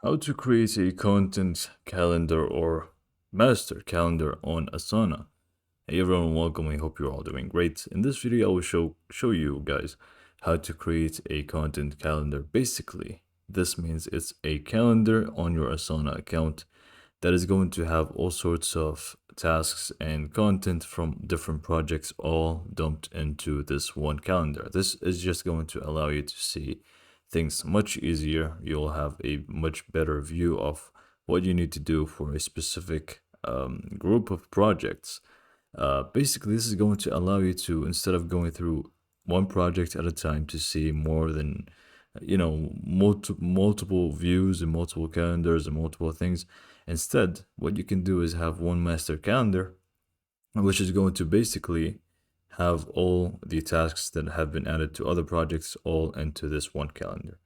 How to create a content calendar or master calendar on Asana. Hey everyone, welcome. I hope you're all doing great. In this video, I will show you guys how to create a content calendar. Basically, this means it's a calendar on your Asana account that is going to have all sorts of tasks and content from different projects all dumped into this one calendar. This is just going to allow you to see things much easier. You'll have a much better view of what you need to do for a specific group of projects. Basically, this is going to allow you to, instead of going through one project at a time, to see more than multiple views and multiple calendars and multiple things. Instead, what you can do is have one master calendar, which is going to basically have all the tasks that have been added to other projects all into this one calendar.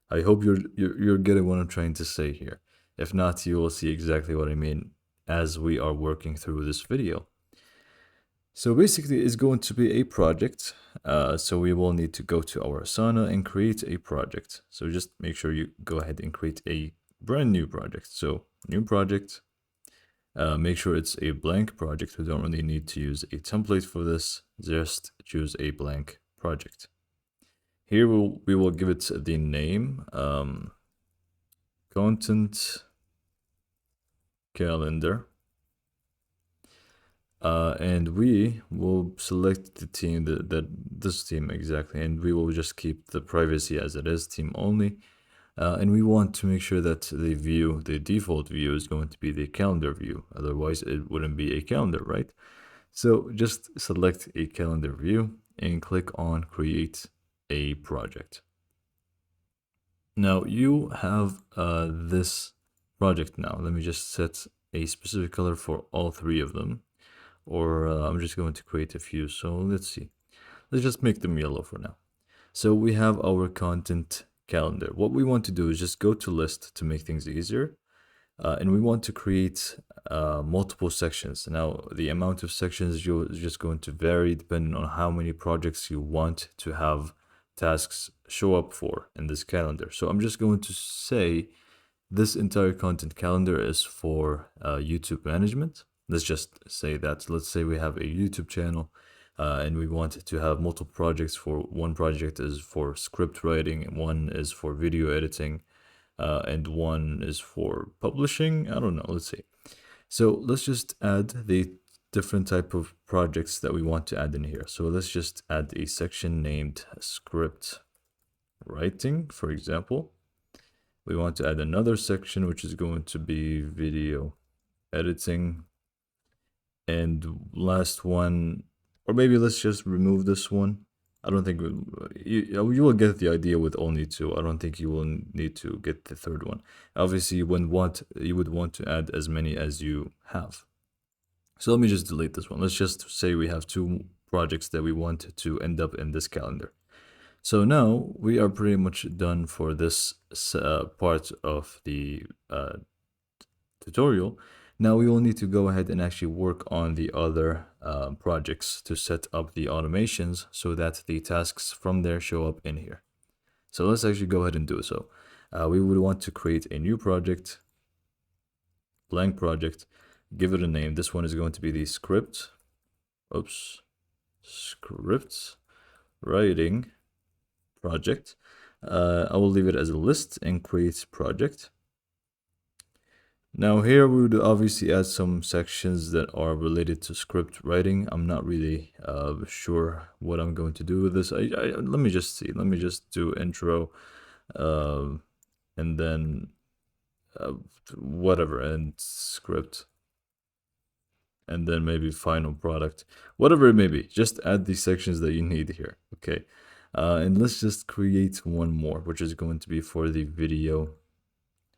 I hope you're getting what I'm trying to say here. If not, you will see exactly what I mean as we are working through this video. So basically, it's going to be a project. So we will need to go to our Asana and create a project. So just make sure you go ahead and create a brand new project. So new project. Make sure it's a blank project. We don't really need to use a template for this. Just choose a blank project. Here we will give it the name content calendar. And we will select the team that this team exactly, and we will just keep the privacy as it is, team only. And we want to make sure that the default view is going to be the calendar view. Otherwise, it wouldn't be a calendar, right? So just select a calendar view and click on create a project. Now you have this project now. Let me just set a specific color for all three of them. Or I'm just going to create a few. So let's see. Let's just make them yellow for now. So we have our content calendar. What we want to do is just go to list to make things easier. And we want to create multiple sections. Now, the amount of sections is just going to vary depending on how many projects you want to have tasks show up for in this calendar. So I'm just going to say this entire content calendar is for YouTube management. Let's just say that. Let's say we have a YouTube channel and we want to have multiple projects. For one project is for script writing, and one is for video editing, and one is for publishing. I don't know. Let's see. So let's just add the different type of projects that we want to add in here. So let's just add a section named script writing, for example. We want to add another section, which is going to be video editing. And last one, or maybe let's just remove this one. I don't think you will get the idea with only two. I don't think you will need to get the third one. Obviously, you would want to add as many as you have. So let me just delete this one. Let's just say we have two projects that we want to end up in this calendar. So now we are pretty much done for this part of the tutorial. Now we will need to go ahead and actually work on the other projects to set up the automations so that the tasks from there show up in here. So let's actually go ahead and do so. We would want to create a new project, blank project, give it a name. This one is going to be the script writing project. I will leave it as a list and create project. Now here we would obviously add some sections that are related to script writing. I'm not really sure what I'm going to do with this. Let me just see. Let me just do intro, and then whatever, and script, and then maybe final product, whatever it may be. Just add the sections that you need here. Okay, and let's just create one more, which is going to be for the video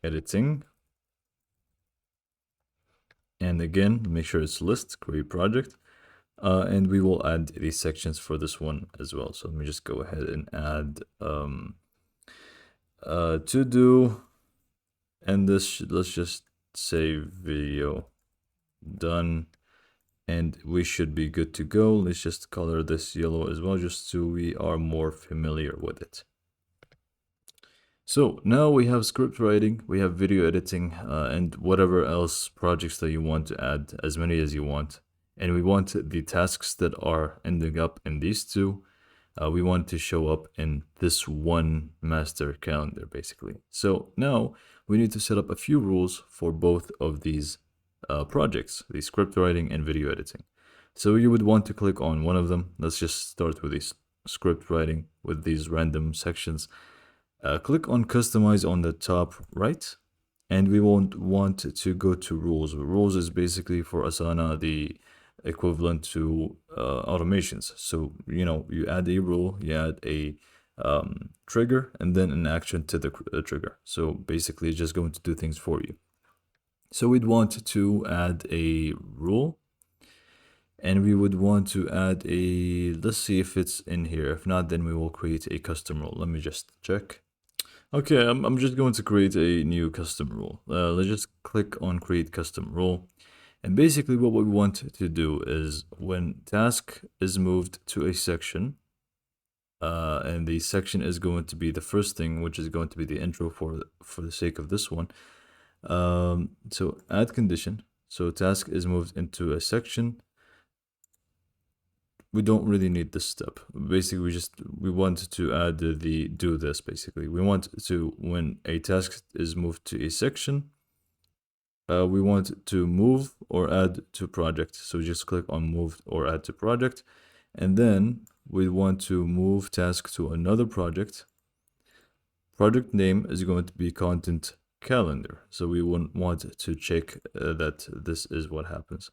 editing. And again, make sure it's list, create project, and we will add these sections for this one as well. So let me just go ahead and add to do, and this, let's just say video done, and we should be good to go. Let's just color this yellow as well, just so we are more familiar with it. So now we have script writing, we have video editing, and whatever else projects that you want to add, as many as you want. And we want the tasks that are ending up in these two, we want to show up in this one master calendar, basically. So now we need to set up a few rules for both of these projects, the script writing and video editing. So you would want to click on one of them. Let's just start with this script writing with these random sections. Click on customize on the top right, and we won't want to go to rules. Rules is basically for Asana the equivalent to automations. So, you add a rule, you add a trigger, and then an action to the trigger. So basically, it's just going to do things for you. So we'd want to add a rule, and we would want to add let's see if it's in here. If not, then we will create a custom rule. Let me just check. Okay, I'm just going to create a new custom rule. Let's just click on create custom rule. And basically what we want to do is when task is moved to a section, and the section is going to be the first thing, which is going to be the intro for the sake of this one. So add condition. So task is moved into a section. We don't really need this step. Basically, we want to add the do this. Basically, we want to, when a task is moved to a section, we want to move or add to project. So just click on move or add to project, and then we want to move task to another project. Project name is going to be content calendar. So we want to check that this is what happens.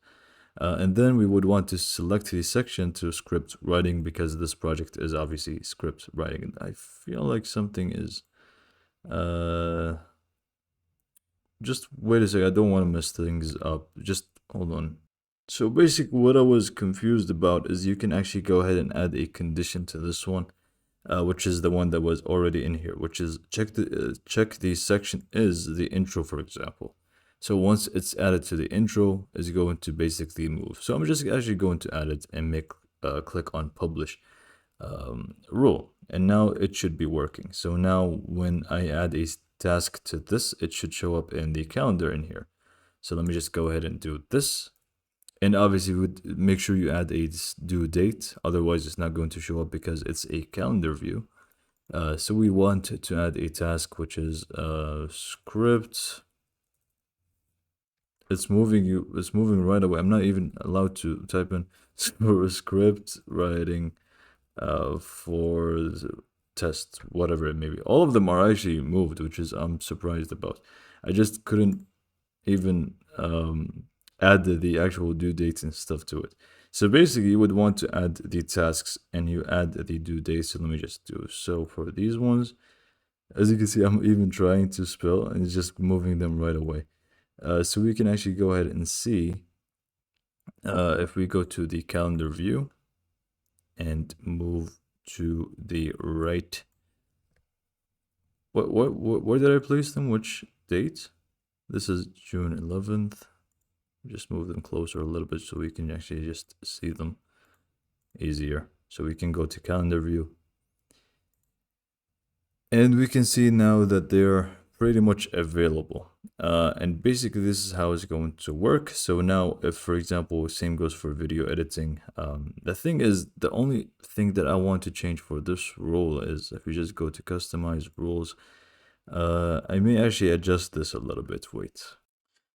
And then we would want to select the section to script writing, because this project is obviously script writing. And I feel like something is, just wait a second. I don't want to mess things up. Just hold on. So basically what I was confused about is you can actually go ahead and add a condition to this one, which is the one that was already in here, which is check the section is the intro, for example. So once it's added to the intro, it's going to basically move. So I'm just actually going to add it and make click on publish rule. And now it should be working. So now when I add a task to this, it should show up in the calendar in here. So let me just go ahead and do this. And obviously, make sure you add a due date. Otherwise, it's not going to show up because it's a calendar view. So we want to add a task, which is script. It's moving right away. I'm not even allowed to type in script writing for the test, whatever it may be. All of them are actually moved, which is I'm surprised about. I just couldn't even add the actual due dates and stuff to it. So basically, you would want to add the tasks and you add the due dates. So let me just do so for these ones. As you can see, I'm even trying to spell and it's just moving them right away. So we can actually go ahead and see if we go to the calendar view and move to the right. Where did I place them? Which date? This is June 11th. Just move them closer a little bit so we can actually just see them easier. So we can go to calendar view. And we can see now that they're pretty much available. And basically this is how it's going to work. So now if, for example, same goes for video editing, the thing is, the only thing that I want to change for this rule is if we just go to customize rules, I may actually adjust this a little bit. Wait.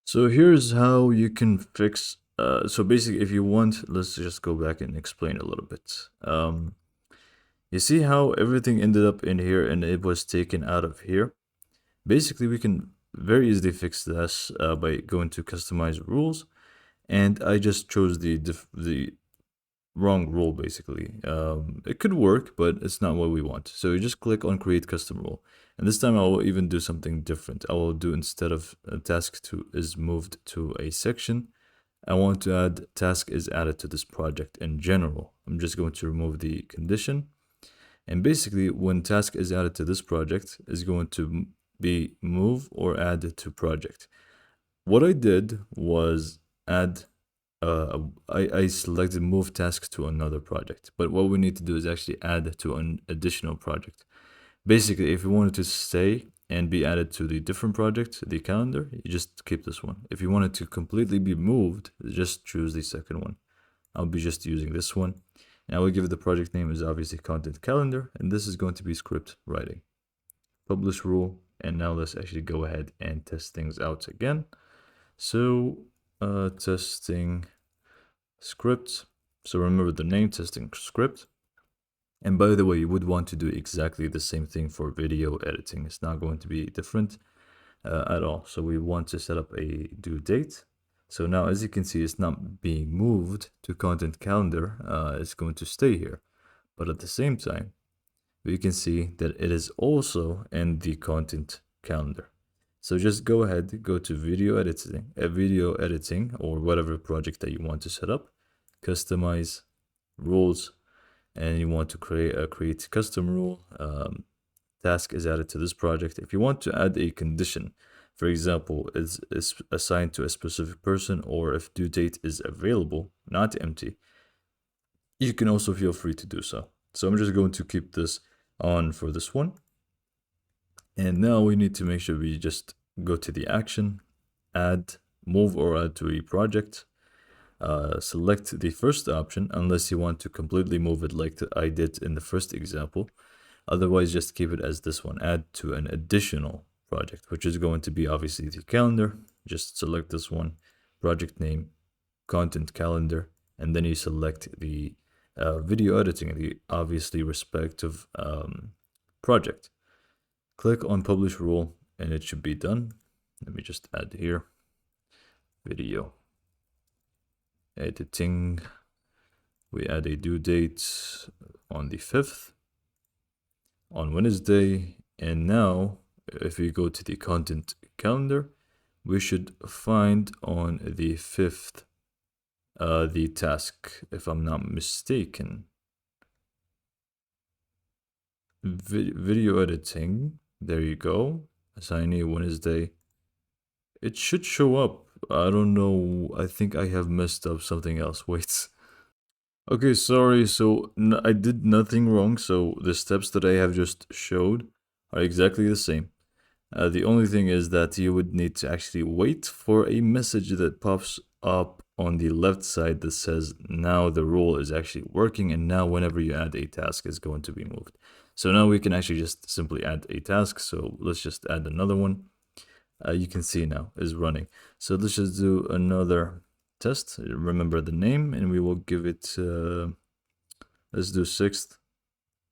So here's how you can fix, so basically if you want, let's just go back and explain a little bit. You see how everything ended up in here and it was taken out of here? Basically, we can very easily fix this by going to customize rules, and I just chose the wrong rule basically. It could work, but it's not what we want. So you just click on create custom rule, and this time I will even do something different. I will do, instead of task is moved to a section, I want to add task is added to this project in general. I'm just going to remove the condition, and basically when task is added to this project is going to be move or add to project. What I did was add, I selected move task to another project, but what we need to do is actually add to an additional project. Basically, if you wanted to stay and be added to the different project, the calendar, you just keep this one. If you wanted to completely be moved, just choose the second one. I'll be just using this one. And I will give it the project name is obviously content calendar, and this is going to be script writing. Publish rule, and now let's actually go ahead and test things out again. So, testing script. So remember the name, testing script. And by the way, you would want to do exactly the same thing for video editing. It's not going to be different at all. So we want to set up a due date. So now, as you can see, it's not being moved to content calendar. It's going to stay here. But at the same time, we can see that it is also in the content calendar. So just go ahead, go to video editing or whatever project that you want to set up, customize rules, and you want to create custom rule. Task is added to this project. If you want to add a condition, for example, is assigned to a specific person, or if due date is available, not empty, you can also feel free to do so. So I'm just going to keep this on for this one. And now we need to make sure we just go to the action, add, move or add to a project. Select the first option unless you want to completely move it like I did in the first example. Otherwise, just keep it as this one, add to an additional project, which is going to be obviously the calendar. Just select this one, project name, content calendar, and then you select the video editing, the obviously respective project. Click on publish rule and it should be done. Let me just add here, video editing. We add a due date on the 5th on Wednesday. And now if we go to the content calendar, we should find on the 5th the task, if I'm not mistaken. Video editing, there you go. Assignee Wednesday. It should show up. I don't know. I think I have messed up something else. Wait. Okay, sorry. So I did nothing wrong. So the steps that I have just showed are exactly the same. The only thing is that you would need to actually wait for a message that pops up on the left side that says now the rule is actually working, and now whenever you add a task is going to be moved. So now we can actually just simply add a task. So let's just add another one. You can see now is running. So let's just do another test. Remember the name, and we will give it, let's do 6th.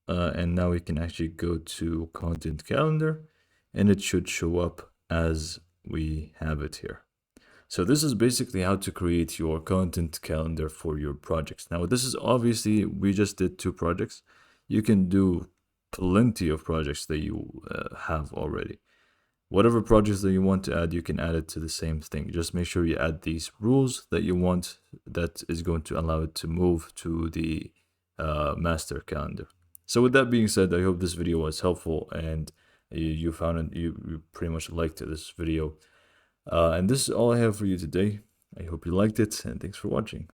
And now we can actually go to content calendar, and it should show up as we have it here. So this is basically how to create your content calendar for your projects. Now, this is obviously, we just did 2 projects. You can do plenty of projects that you have already. Whatever projects that you want to add, you can add it to the same thing. Just make sure you add these rules that you want that is going to allow it to move to the master calendar. So with that being said, I hope this video was helpful and you found it, you pretty much liked this video. And this is all I have for you today. I hope you liked it, and thanks for watching.